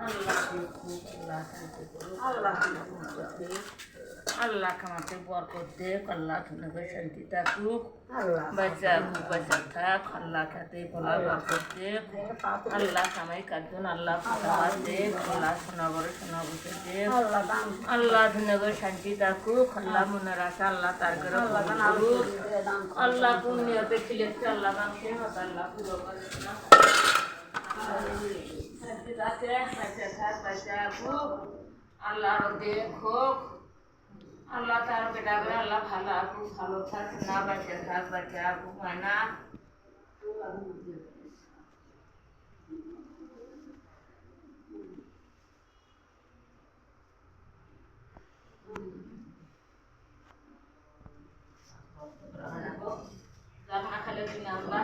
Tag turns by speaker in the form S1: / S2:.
S1: আল্লাহ খুব আল্লাহ শান্তি করুক, আল্লাহ আল্লাহ খামাতে বরকত দেখ, আল্লাহ তোমাকে শান্তি থাকুক, বাচ্চা খুব বাচ্চা থাক, আল্লাহ খাতে বলা বরকত দেখ, আল্লাহ খামাই কাটুন, আল্লাহ খাবার দেখ, আল্লাহ সোনাগরে সোনাবসে দেখ, আল্লাহ তোমাকে শান্তি থাকুক, আল্লাহ মনের আশা আল্লাহ তার করে করুক, আল্লাহ কোন নিয়তে ছিলেছে আল্লাহ মাংসে হত আল্লাহ পুরো করে না শান্তি থাকে, বাচ্চা থাক, বাচ্চা খুব আল্লাহ দেখো, আল্লাহ তার বেটা করে আল্লাহ ভালো খুব ভালো থাক না, বাচ্চা থাক, বাচ্চা খুব হয় না। রান্না খালে তুমি আল্লাহ